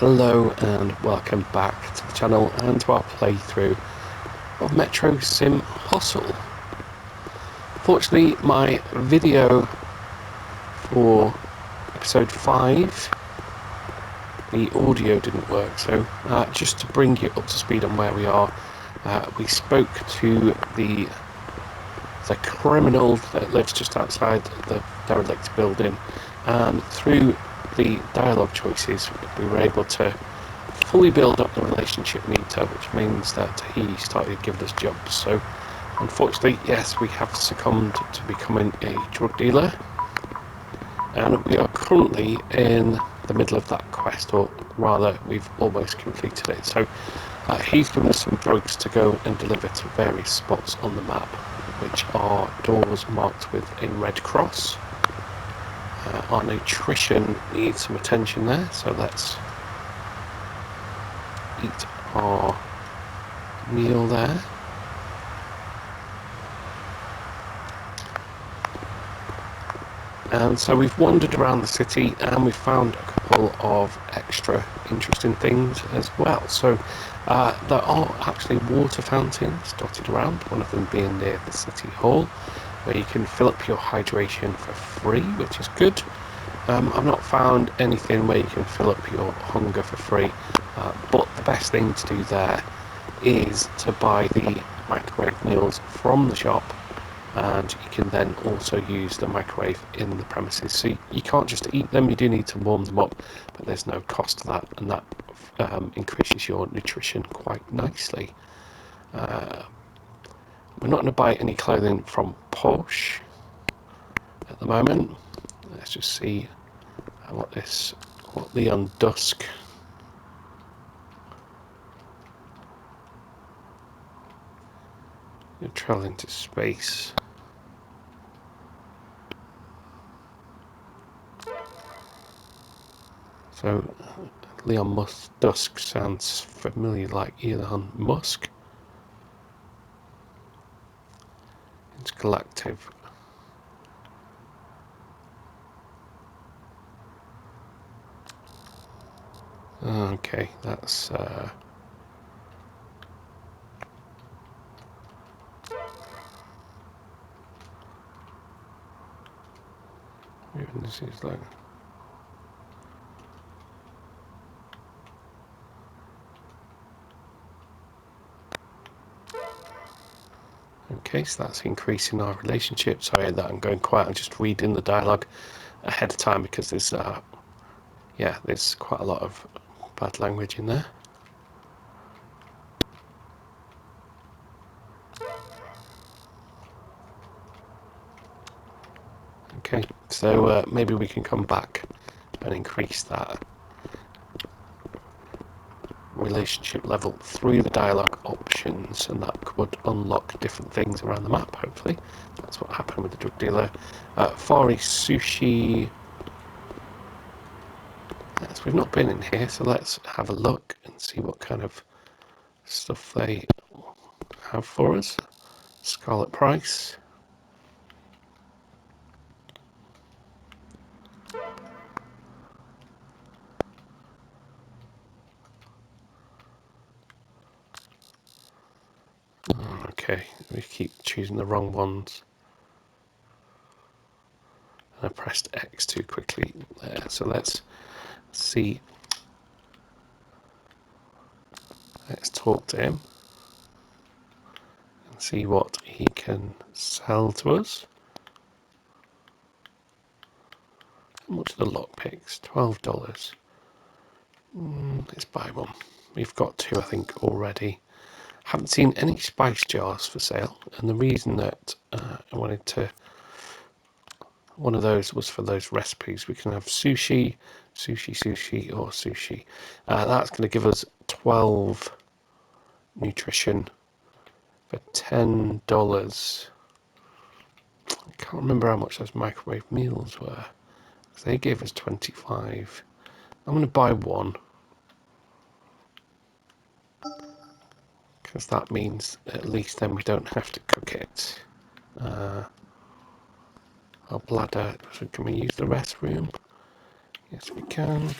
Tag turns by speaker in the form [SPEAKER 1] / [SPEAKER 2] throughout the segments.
[SPEAKER 1] Hello and welcome back to the channel and to our playthrough of Metro Sim Hustle. Fortunately, my video for episode 5, the audio didn't work, so just to bring you up to speed on where we are, we spoke to the criminal that lives just outside the derelict building, and through the dialogue choices we were able to fully build up the relationship meter, which means that he started giving us jobs. So unfortunately, yes, we have succumbed to becoming a drug dealer, and we are currently in the middle of that quest, or rather we've almost completed it. So he's given us some drugs to go and deliver to various spots on the map, which are doors marked with a red cross. Our nutrition needs some attention there, so let's eat our meal there. And so we've wandered around the city and we've found a couple of extra interesting things as well. So there are actually water fountains dotted around, one of them being near the city hall, where you can fill up your hydration for free, which is good. I've not found anything where you can fill up your hunger for free, but the best thing to do there is to buy the microwave meals from the shop, and you can then also use the microwave in the premises. So you can't just eat them, you do need to warm them up, but there's no cost to that, and that increases your nutrition quite nicely. We're not going to buy any clothing from Porsche at the moment. Let's just see what Leon Dusk. You're traveling to space. So Leon Dusk sounds familiar, like Elon Musk. It's Galactive. Okay, that's this is like. Okay, so that's increasing our relationship. Sorry that I'm going quiet. I'm just reading the dialogue ahead of time because there's there's quite a lot of bad language in there. Okay, so maybe we can come back and increase that relationship level through the dialogue options, and that could unlock different things around the map. Hopefully that's what happened with the drug dealer. Far East Sushi. Yes, we've not been in here, so let's have a look and see what kind of stuff they have for us. Scarlet Price. Okay, we keep choosing the wrong ones. And I pressed X too quickly there, so let's see. Let's talk to him and see what he can sell to us. How much are the lockpicks? $12. Let's buy one. We've got two, I think, already. Haven't seen any spice jars for sale, and the reason that I wanted to one of those was for those recipes. We can have sushi, or sushi. That's going to give us 12 nutrition for $10. I can't remember how much those microwave meals were. They gave us 25. I'm going to buy one, because that means at least then we don't have to cook it. Our bladder. So can we use the restroom? Yes, we can.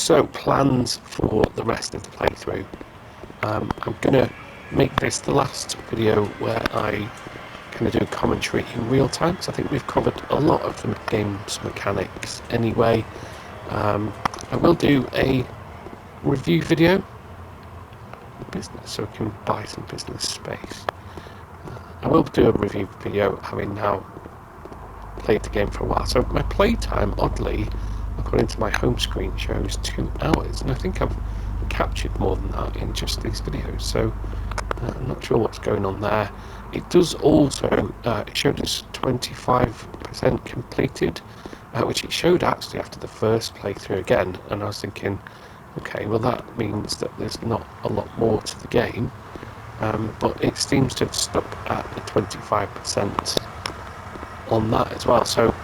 [SPEAKER 1] So, plans for the rest of the playthrough. I'm going to make this the last video where I kind of do commentary in real time, so I think we've covered a lot of the game's mechanics anyway. I will do a review video, business, so we can buy some business space. I will do a review video having now played the game for a while. So my playtime, oddly, according to my home screen, shows 2 hours, and I think I've captured more than that in just these videos, so I'm not sure what's going on there. It does also, it showed us 25% completed, which it showed actually after the first playthrough again, and I was thinking, okay, well that means that there's not a lot more to the game, but it seems to have stuck at the 25% on that as well, so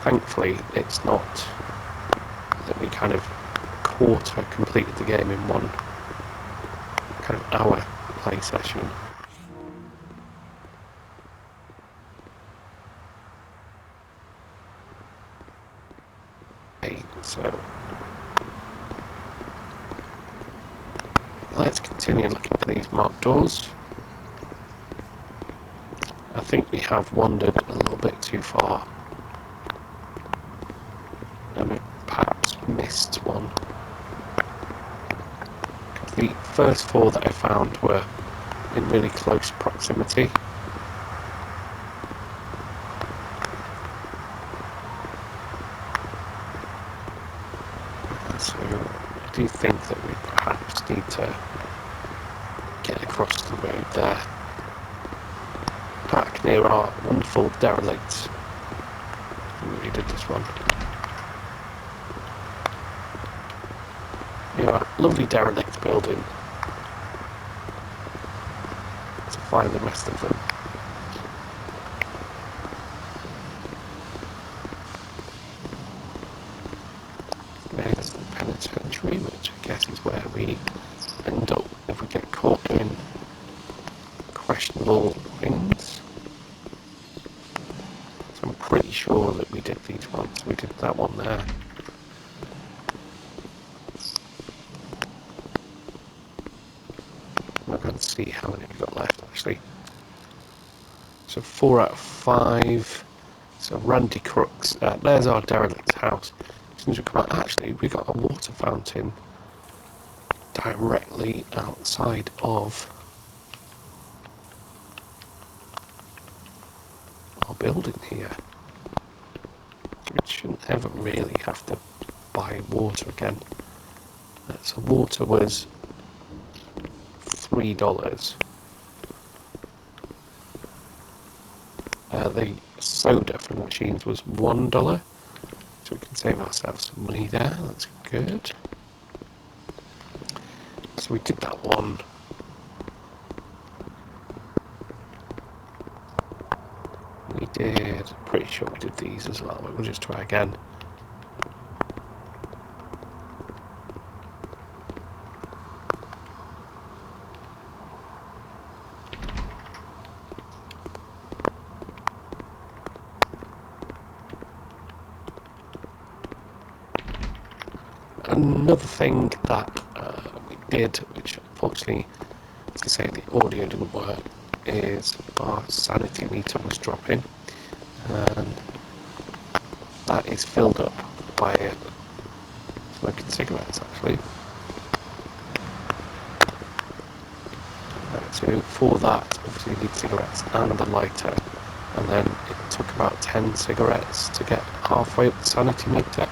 [SPEAKER 1] thankfully it's not that we kind of quarter completed the game in one kind of hour play session. Okay, so let's continue looking for these marked doors. I think we have wandered a little bit too far, and we perhaps missed one. The first 4 that I found were in really close proximity. So I do think that we perhaps need to get across the road there, back near our wonderful derelict. We really did this one. Yeah, lovely derelict building. To find the rest of them. There's the penitentiary, which I guess is where we end up if we get caught doing questionable things. So I'm pretty sure that we did these ones. We did that one there. I'm not going to see how many we've got left actually. So 4 out of 5. So Randy Crooks. There's our derelict house. As soon as we come out, actually we got a water fountain directly outside of our building here. So we shouldn't ever really have to buy water again. So water was $3. The soda from the machines was $1. So we can save ourselves some money there. That's good. So we did that one. We did, pretty sure we did these as well, but we'll just try again. Another thing that we did, which unfortunately, to say the audio didn't work, is our sanity meter was dropping, and that is filled up by smoking cigarettes actually. So for that, obviously you need cigarettes and a lighter, and then it took about 10 cigarettes to get halfway up the sanity meter.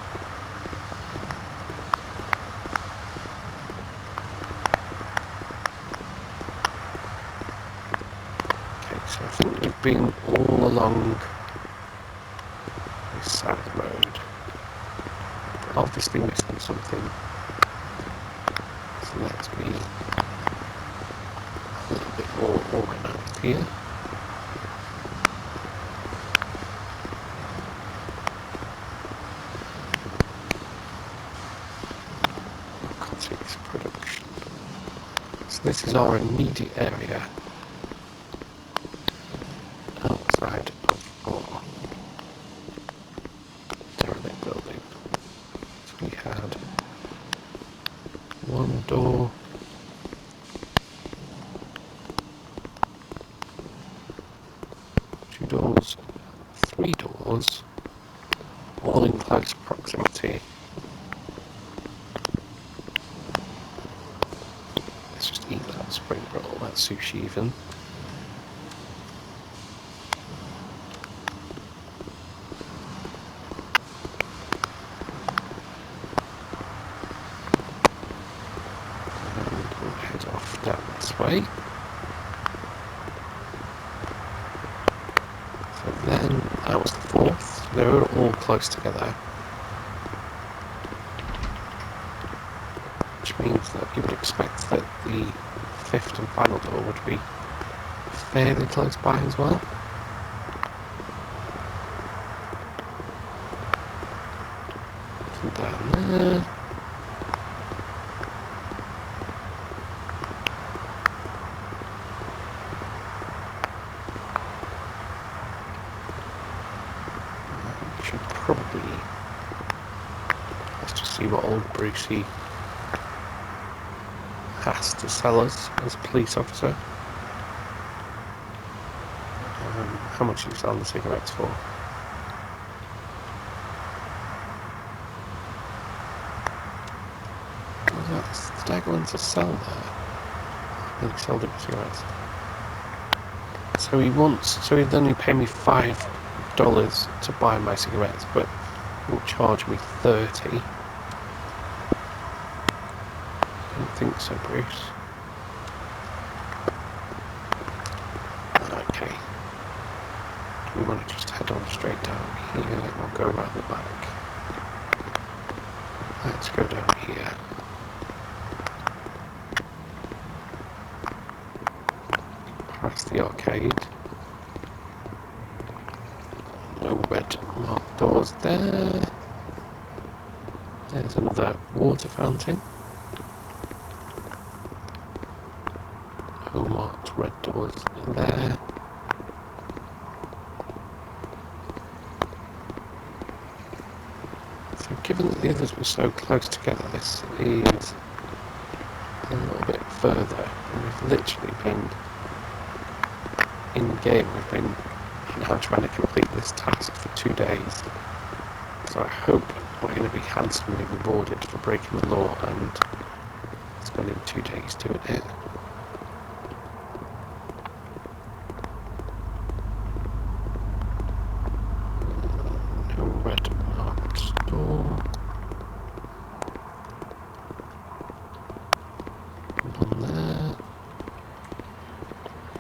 [SPEAKER 1] So I think we've been all along this side of the road. Obviously missing something. So let's be a little bit more organised here. Cosmetics production. So this is our immediate area. Outside of our derelict building. So we had 2 doors, 3 doors, all in close proximity. Let's just eat that spring roll, that sushi even. And we'll head off down this way. So then that was the fourth. They were all close together. Which means that you would expect that the fifth and final door would be fairly close by as well. And down there. We should probably, let's just see what old Brucey has to sell us as a police officer. How much are you selling the cigarettes for? Did I go in to sell there? I think he sold it for cigarettes. So he'd only pay me $5 to buy my cigarettes, but he'll charge me 30. I don't think so, Bruce. Okay. We want to just head on straight down here. We'll go around the back. Let's go down here. Past the arcade. No red marked doors there. There's another water fountain. No marked red doors there. So given that the others were so close together, this is a little bit further. And we've literally been in game. We've been now trying to complete this task for 2 days. So I hope we're going to be handsomely rewarded for breaking the law and spending 2 days doing it. No red marked door. None there.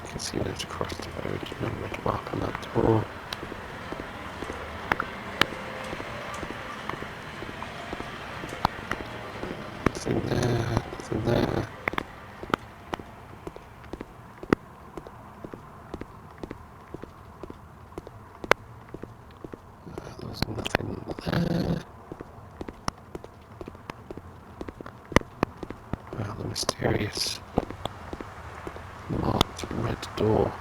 [SPEAKER 1] You can see we have to cross the road. No red mark on that door. Nothing there, nothing there. There's nothing there. Well, the mysterious marked red door.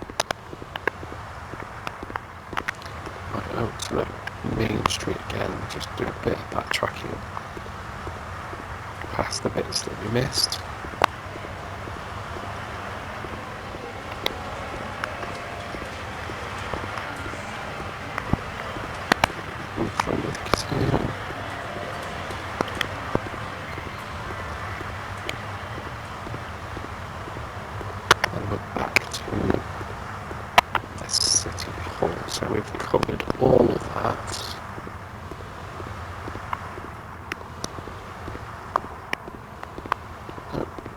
[SPEAKER 1] Right out to the main street again, just do a bit of backtracking past the bits that we missed. In front of the casino. And we're back to the city hall, so we've covered all of that.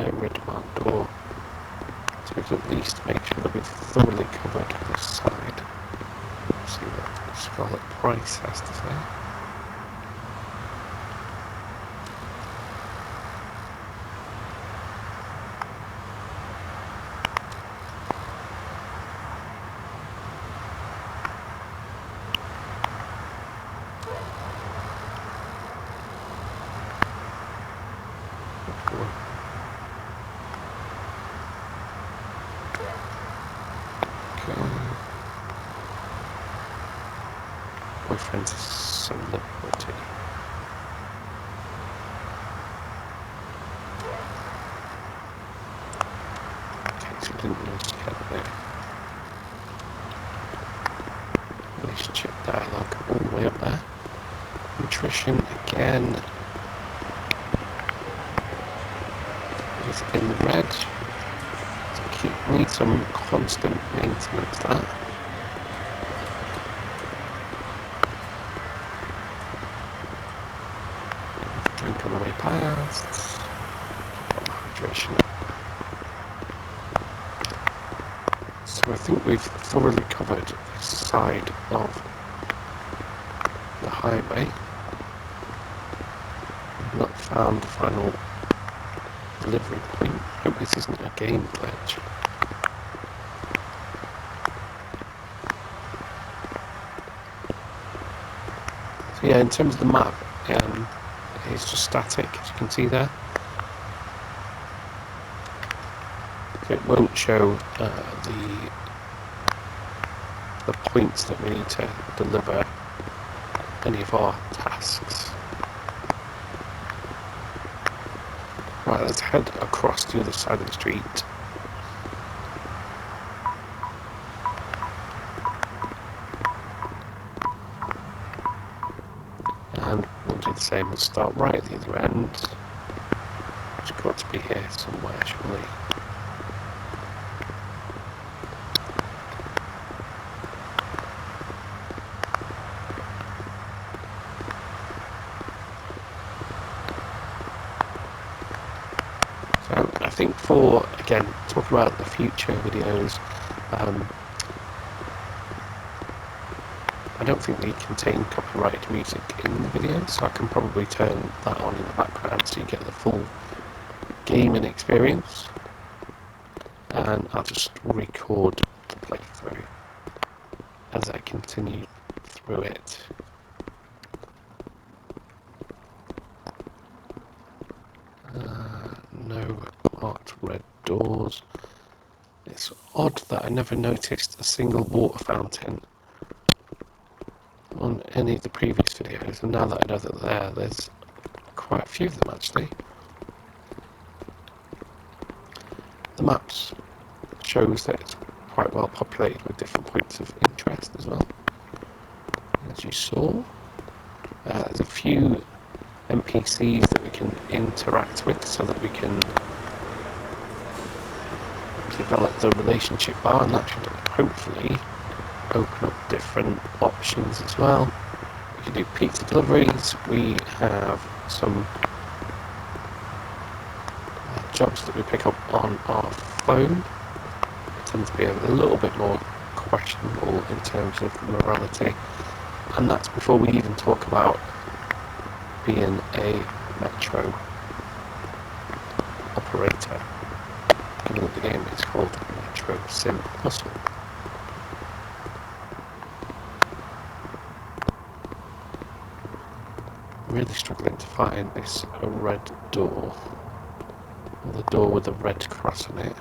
[SPEAKER 1] No red marked door. So we can at least make sure that we've thoroughly covered this side. See what Scarlet Price has to say. Boyfriend's a celebrity. Okay, so we didn't really get there. relationship there. They'll go all the way up there. Nutrition again is in the red. So need some constant maintenance there. Drink on the way past. Hydration. So I think we've thoroughly covered this side of the highway. We've not found the final delivery point. I hope this isn't a game glitch. So yeah, in terms of the map, it's just static, as you can see there. So it won't show the points that we need to deliver any of our tasks. Right, let's head across the other side of the street. And we'll do the same, we'll start right at the other end. It's got to be here somewhere, surely. So I think for, again, talking about the future videos, I don't think they contain copyrighted music in the video, so I can probably turn that on in the background so you get the full gaming experience. And I'll just record the playthrough as I continue through it. No marked red doors. It's odd that I never noticed a single water fountain on any of the previous videos, and now that I know that there's quite a few of them actually. The maps shows that it's quite well populated with different points of interest as well. As you saw, there's a few NPCs that we can interact with so that we can develop the relationship bar, and that should hopefully open up different options as well. We can do pizza deliveries. We have some jobs that we pick up on our phone. It tends to be a little bit more questionable in terms of morality, and that's before we even talk about being a metro operator, given that the game is called Metro Sim Hustle. Really struggling to find this red door, or the door with the red cross on it.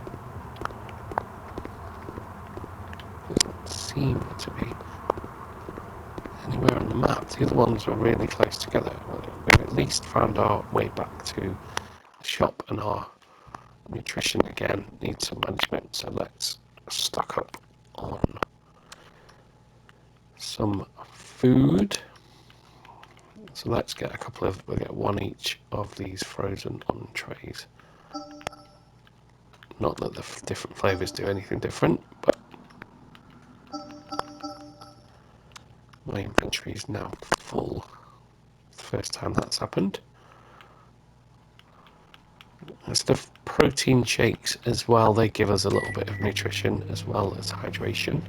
[SPEAKER 1] Doesn't seem to be anywhere on the map. The other ones were really close together. We've at least found our way back to the shop, and our nutrition again needs some management, so let's stock up on some food. So let's get we'll get one each of these frozen entrees. Not that the different flavours do anything different, but my inventory is now full. The first time that's happened. Instead of protein shakes as well, they give us a little bit of nutrition as well as hydration.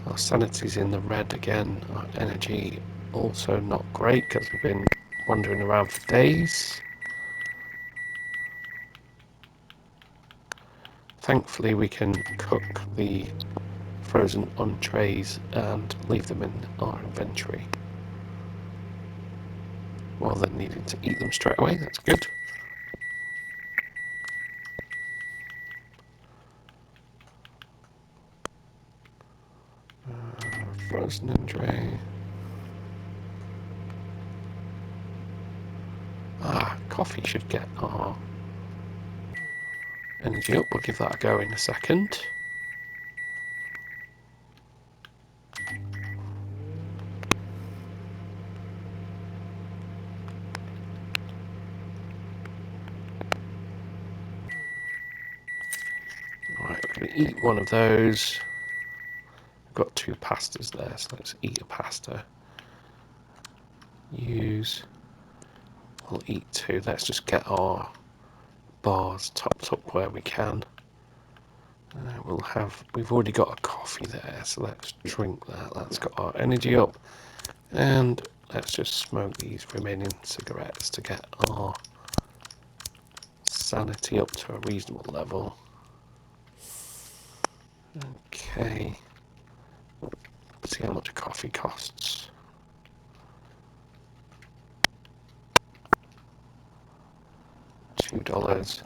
[SPEAKER 1] Our sanity's in the red again. Our energy also not great because we've been wandering around for days. Thankfully we can cook the frozen entrees and leave them in our inventory rather than needing to eat them straight away. That's good. Frozen entree. Coffee should get our energy up. We'll give that a go in a second. eat one of those. We've got 2 pastas there, so let's eat a pasta. We'll eat 2. Let's just get our bars topped up where we can. We've already got a coffee there, so let's drink that. That's got our energy up. And let's just smoke these remaining cigarettes to get our sanity up to a reasonable level. Okay. Let's see how much a coffee costs. $2.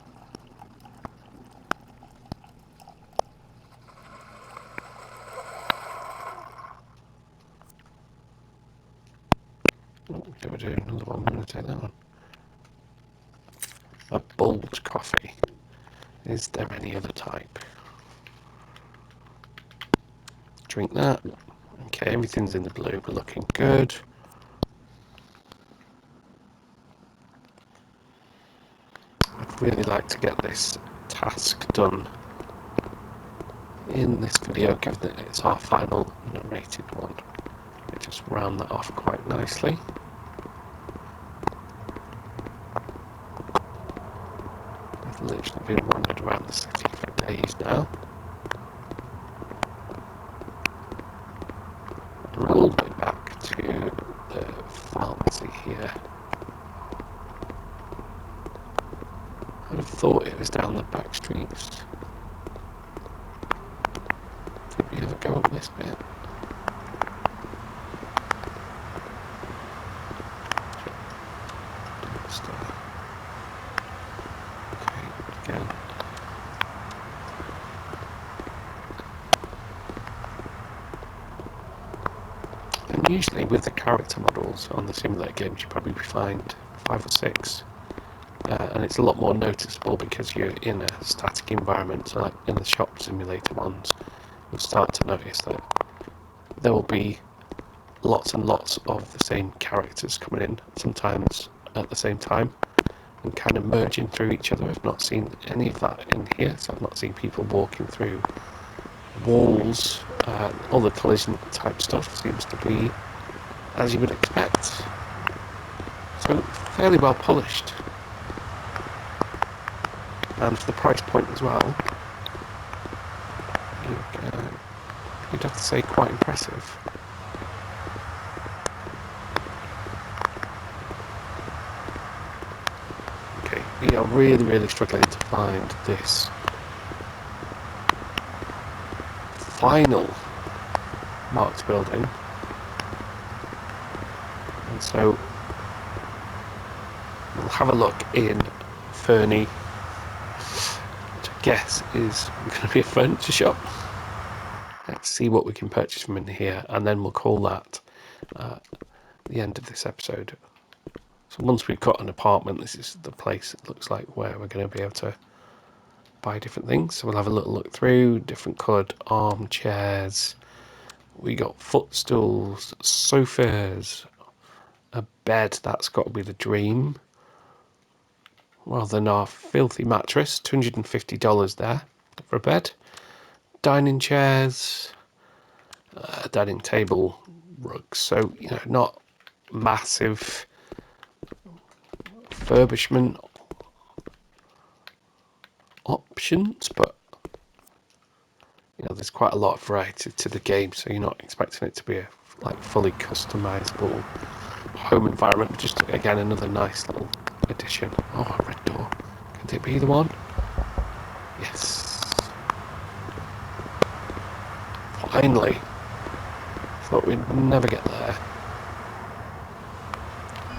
[SPEAKER 1] Okay, we're doing another one. I'm going to take that one. A bold coffee. Is there any other type? Drink that. Okay, everything's in the blue. We're looking good. I'd really like to get this task done in this video, given that it's our final narrated one. It just round that off quite nicely. I've literally been wandering around the city for days now. We're all the way back to the pharmacy here. I'd have thought it was down the back streets. Did we ever go up this bit? Okay, again. And usually with the character models on the simulator games, you probably find 5 or 6. And it's a lot more noticeable because you're in a static environment. So like in the shop simulator ones, you'll start to notice that there will be lots and lots of the same characters coming in, sometimes at the same time, and kind of merging through each other. I've not seen any of that in here, so I've not seen people walking through walls. All the collision type stuff seems to be as you would expect. So fairly well polished. And for the price point as well, you'd have to say quite impressive. Okay, we are really struggling to find this final marked building, and so we'll have a look in Fernie, which I guess is going to be a furniture shop. Let's see what we can purchase from in here, and then we'll call that the end of this episode. So once we've got an apartment, this is the place it looks like where we're going to be able to buy different things. So we'll have a little look through different coloured armchairs. We got footstools, sofas, a bed. That's got to be the dream. Well, then our filthy mattress, $250 there for a bed. Dining chairs, dining table rugs. So, not massive refurbishment options, but there's quite a lot of variety to the game, so you're not expecting it to be a fully customizable home environment. Just again another nice little addition. Oh, a red door. Could it be the one? Yes. Finally. Thought we'd never get there.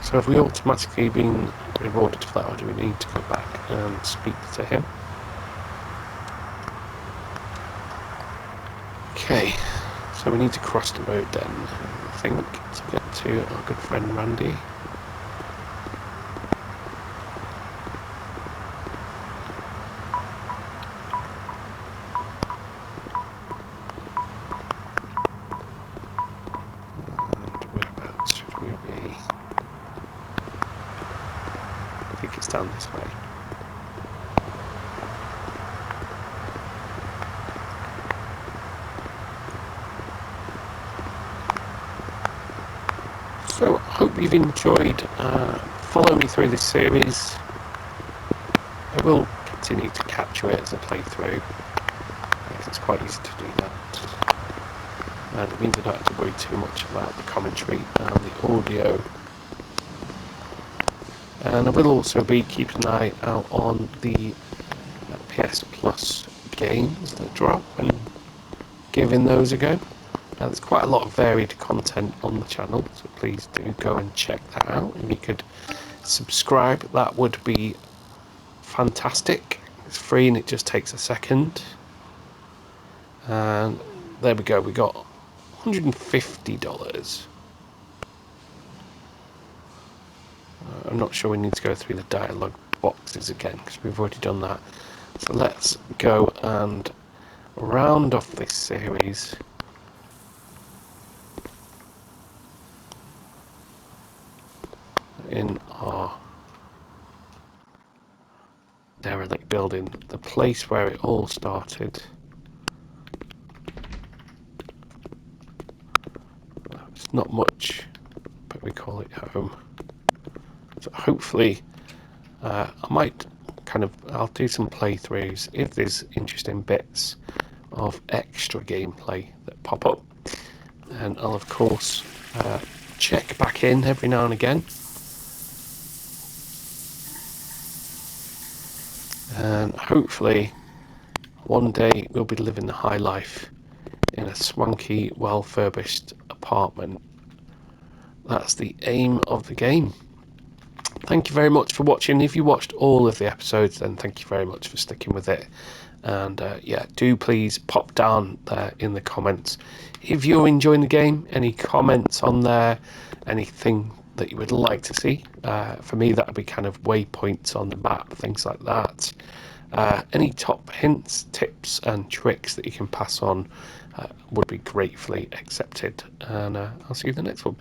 [SPEAKER 1] So have we automatically been rewarded for that, or do we need to go back and speak to him? Okay, so we need to cross the road then, I think, to get to our good friend Randy. And whereabouts should we be? I think it's down this way. So I hope you've enjoyed following me through this series. I will continue to capture it as I play through. It's quite easy to do that. And it means I don't have to worry too much about the commentary and the audio. And I will also be keeping an eye out on the PS Plus games that drop and giving those a go. There's quite a lot of varied content on the channel, so please do go and check that out. If you could subscribe, that would be fantastic. It's free and it just takes a second. And there we go, we got $150. I'm not sure we need to go through the dialogue boxes again because we've already done that. So let's go and round off this series in our derelict building, the place where it all started. It's not much, but we call it home. So hopefully I'll do some playthroughs if there's interesting bits of extra gameplay that pop up, and I'll of course check back in every now and again. And hopefully one day we'll be living the high life in a swanky, well-furbished apartment. That's the aim of the game. Thank you very much for watching. If you watched all of the episodes, then thank you very much for sticking with it. And do please pop down there in the comments if you're enjoying the game, any comments on there, anything that you would like to see. For me, that would be kind of waypoints on the map, things like that. Any top hints, tips and tricks that you can pass on would be gratefully accepted. And I'll see you in the next one.